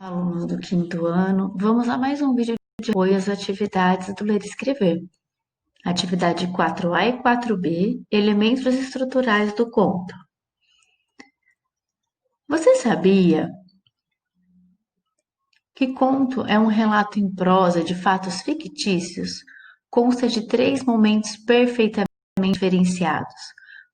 Alunos do quinto ano, vamos a mais um vídeo de apoio às atividades do Ler e Escrever. Atividade 4A e 4B, elementos estruturais do conto. Você sabia que conto é um relato em prosa de fatos fictícios? Consta de 3 momentos perfeitamente diferenciados.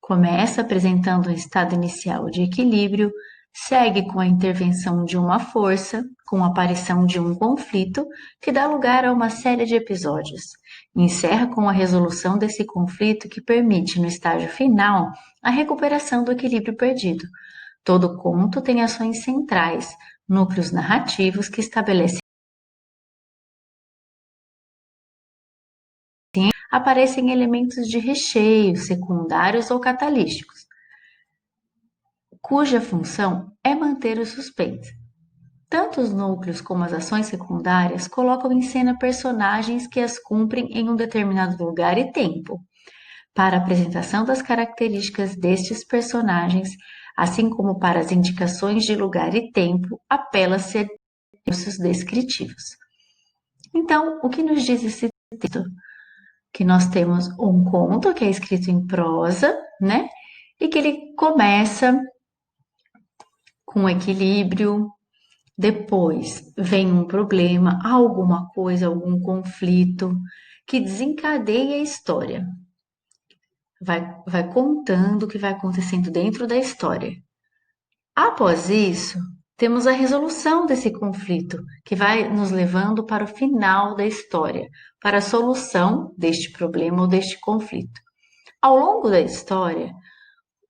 Começa apresentando um estado inicial de equilíbrio, segue com a intervenção de uma força, com a aparição de um conflito, que dá lugar a uma série de episódios. Encerra com a resolução desse conflito que permite, no estágio final, a recuperação do equilíbrio perdido. Todo conto tem ações centrais, núcleos narrativos que estabelecem aparecem elementos de recheio, secundários ou catalíticos, cuja função é manter o suspense. Tanto os núcleos como as ações secundárias colocam em cena personagens que as cumprem em um determinado lugar e tempo. Para a apresentação das características destes personagens, assim como para as indicações de lugar e tempo, apela-se a recursos descritivos. Então, o que nos diz esse texto? Que nós temos um conto que é escrito em prosa, né? E que ele começa com equilíbrio, depois vem um problema, alguma coisa, algum conflito que desencadeia a história. Vai contando o que vai acontecendo dentro da história. Após isso, temos a resolução desse conflito, que vai nos levando para o final da história, para a solução deste problema ou deste conflito. Ao longo da história,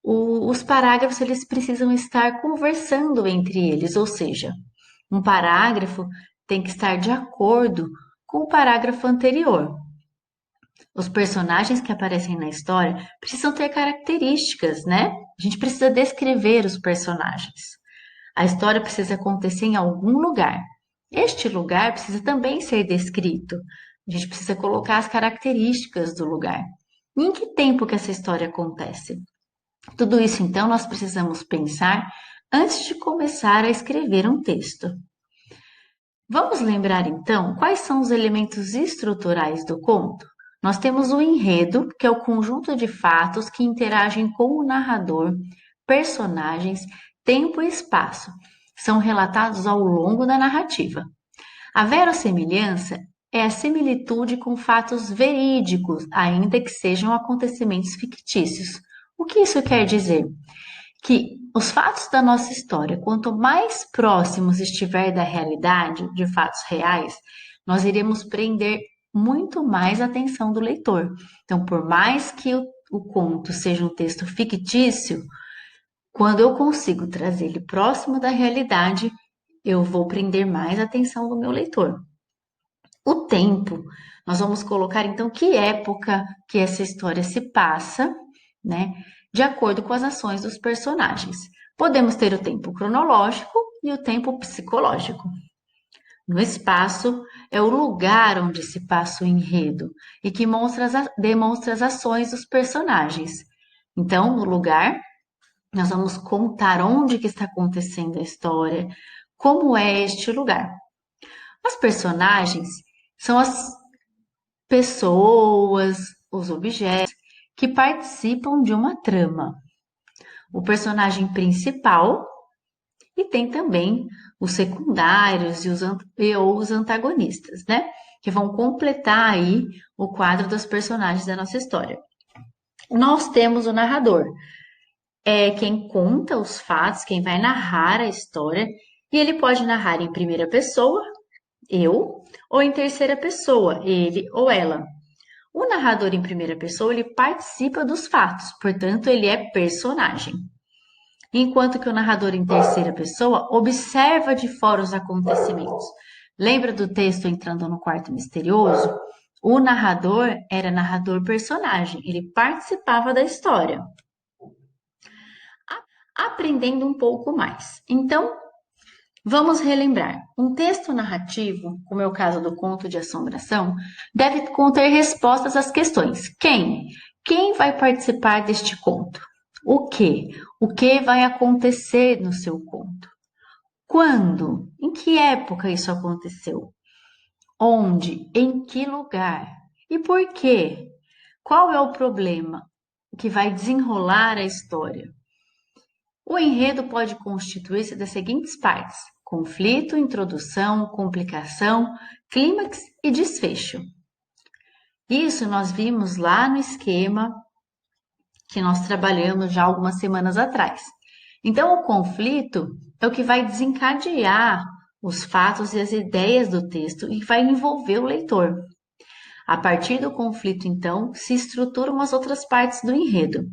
os parágrafos eles precisam estar conversando entre eles, ou seja, um parágrafo tem que estar de acordo com o parágrafo anterior. Os personagens que aparecem na história precisam ter características, né? A gente precisa descrever os personagens. A história precisa acontecer em algum lugar. Este lugar precisa também ser descrito. A gente precisa colocar as características do lugar. E em que tempo que essa história acontece? Tudo isso, então, nós precisamos pensar antes de começar a escrever um texto. Vamos lembrar, então, quais são os elementos estruturais do conto? Nós temos o enredo, que é o conjunto de fatos que interagem com o narrador, personagens, tempo e espaço. São relatados ao longo da narrativa. A verossimilhança é a similitude com fatos verídicos, ainda que sejam acontecimentos fictícios. O que isso quer dizer? Que os fatos da nossa história, quanto mais próximos estiver da realidade, de fatos reais, nós iremos prender muito mais a atenção do leitor. Então, por mais que o conto seja um texto fictício, quando eu consigo trazer ele próximo da realidade, eu vou prender mais a atenção do meu leitor. O tempo, nós vamos colocar então que época que essa história se passa, né? De acordo com as ações dos personagens. Podemos ter o tempo cronológico e o tempo psicológico. No espaço é o lugar onde se passa o enredo e que demonstra as ações dos personagens. Então, no lugar, nós vamos contar onde que está acontecendo a história, como é este lugar. Os personagens são as pessoas, os objetos que participam de uma trama. O personagem principal e tem também os secundários e os antagonistas, né? Que vão completar aí o quadro dos personagens da nossa história. Nós temos o narrador, é quem conta os fatos, quem vai narrar a história, e ele pode narrar em primeira pessoa, eu, ou em terceira pessoa, ele ou ela. O narrador em primeira pessoa, ele participa dos fatos, portanto, ele é personagem. Enquanto que o narrador em terceira pessoa observa de fora os acontecimentos. Lembra do texto Entrando no Quarto Misterioso? O narrador era narrador personagem, ele participava da história. Aprendendo um pouco mais. Então, vamos relembrar. Um texto narrativo, como é o caso do conto de assombração, deve conter respostas às questões. Quem? Quem vai participar deste conto? O que? O que vai acontecer no seu conto? Quando? Em que época isso aconteceu? Onde? Em que lugar? E por quê? Qual é o problema que vai desenrolar a história? O enredo pode constituir-se das seguintes partes: conflito, introdução, complicação, clímax e desfecho. Isso nós vimos lá no esquema que nós trabalhamos já algumas semanas atrás. Então, o conflito é o que vai desencadear os fatos e as ideias do texto e vai envolver o leitor. A partir do conflito, então, se estruturam as outras partes do enredo.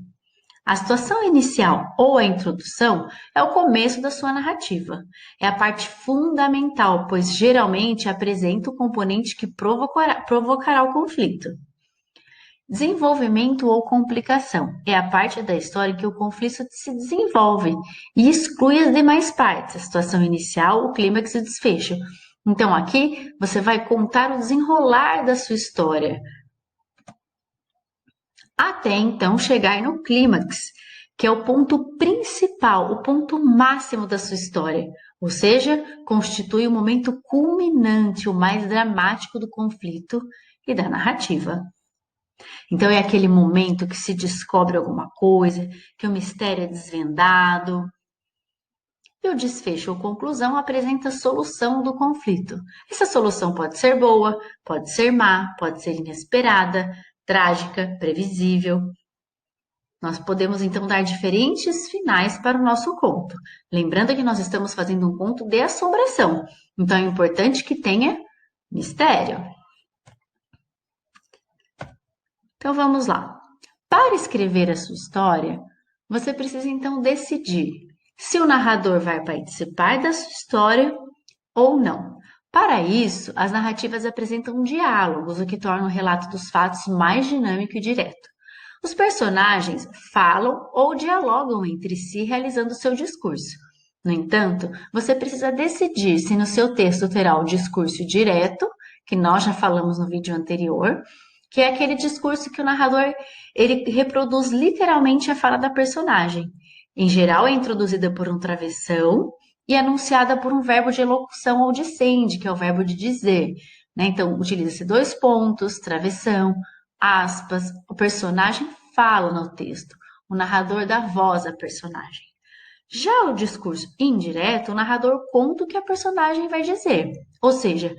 A situação inicial ou a introdução é o começo da sua narrativa. É a parte fundamental, pois geralmente apresenta o componente que provocará o conflito. Desenvolvimento ou complicação é a parte da história em que o conflito se desenvolve e exclui as demais partes, a situação inicial, o clímax e o desfecho. Então, aqui você vai contar o desenrolar da sua história, até então chegar no clímax, que é o ponto principal, o ponto máximo da sua história, ou seja, constitui o momento culminante, o mais dramático do conflito e da narrativa. Então é aquele momento que se descobre alguma coisa, que o mistério é desvendado. E o desfecho ou conclusão apresenta a solução do conflito. Essa solução pode ser boa, pode ser má, pode ser inesperada, trágica, previsível. Nós podemos então dar diferentes finais para o nosso conto. Lembrando que nós estamos fazendo um conto de assombração. Então é importante que tenha mistério. Então vamos lá. Para escrever a sua história, você precisa então decidir se o narrador vai participar da sua história ou não. Para isso, as narrativas apresentam diálogos, o que torna o relato dos fatos mais dinâmico e direto. Os personagens falam ou dialogam entre si, realizando seu discurso. No entanto, você precisa decidir se no seu texto terá o discurso direto, que nós já falamos no vídeo anterior, que é aquele discurso que o narrador ele reproduz literalmente a fala da personagem. Em geral, é introduzida por um travessão e anunciada por um verbo de elocução ou de sende, que é o verbo de dizer. Né? Então, utiliza-se dois pontos, travessão, aspas. O personagem fala no texto, o narrador dá voz à personagem. Já o discurso indireto, o narrador conta o que a personagem vai dizer. Ou seja,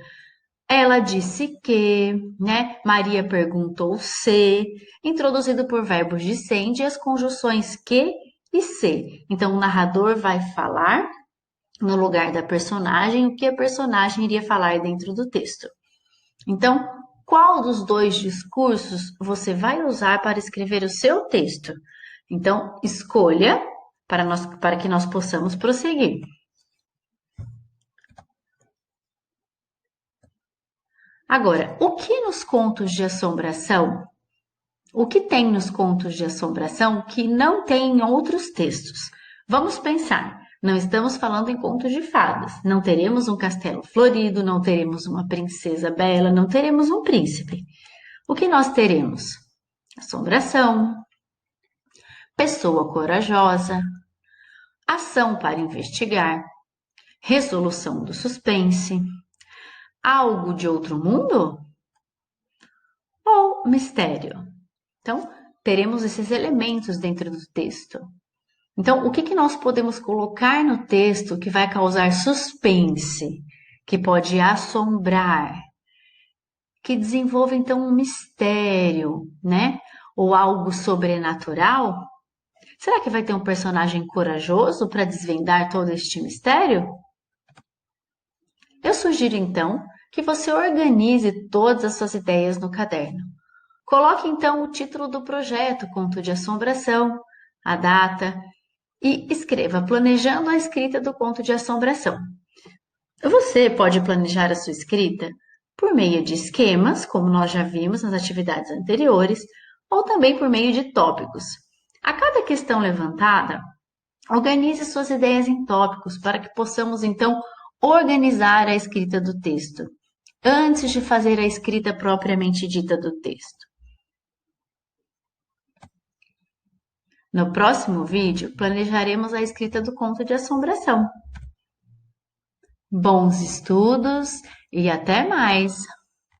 ela disse que, né? Maria perguntou se, introduzido por verbos de sende e as conjunções que e se. Então, o narrador vai falar no lugar da personagem o que a personagem iria falar dentro do texto. Então, qual dos dois discursos você vai usar para escrever o seu texto? Então, escolha para que nós possamos prosseguir. Agora, o que nos contos de assombração? O que tem nos contos de assombração que não tem em outros textos? Vamos pensar. Não estamos falando em contos de fadas. Não teremos um castelo florido, não teremos uma princesa bela, não teremos um príncipe. O que nós teremos? Assombração, pessoa corajosa, ação para investigar, resolução do suspense, algo de outro mundo ou mistério. Então, teremos esses elementos dentro do texto. Então, o que nós podemos colocar no texto que vai causar suspense, que pode assombrar, que desenvolve então um mistério, né? Ou algo sobrenatural? Será que vai ter um personagem corajoso para desvendar todo este mistério? Eu sugiro então que você organize todas as suas ideias no caderno. Coloque então o título do projeto, Conto de Assombração, a data e escreva planejando a escrita do conto de assombração. Você pode planejar a sua escrita por meio de esquemas, como nós já vimos nas atividades anteriores, ou também por meio de tópicos. A cada questão levantada, organize suas ideias em tópicos para que possamos então organizar a escrita do texto, antes de fazer a escrita propriamente dita do texto. No próximo vídeo, planejaremos a escrita do conto de assombração. Bons estudos e até mais!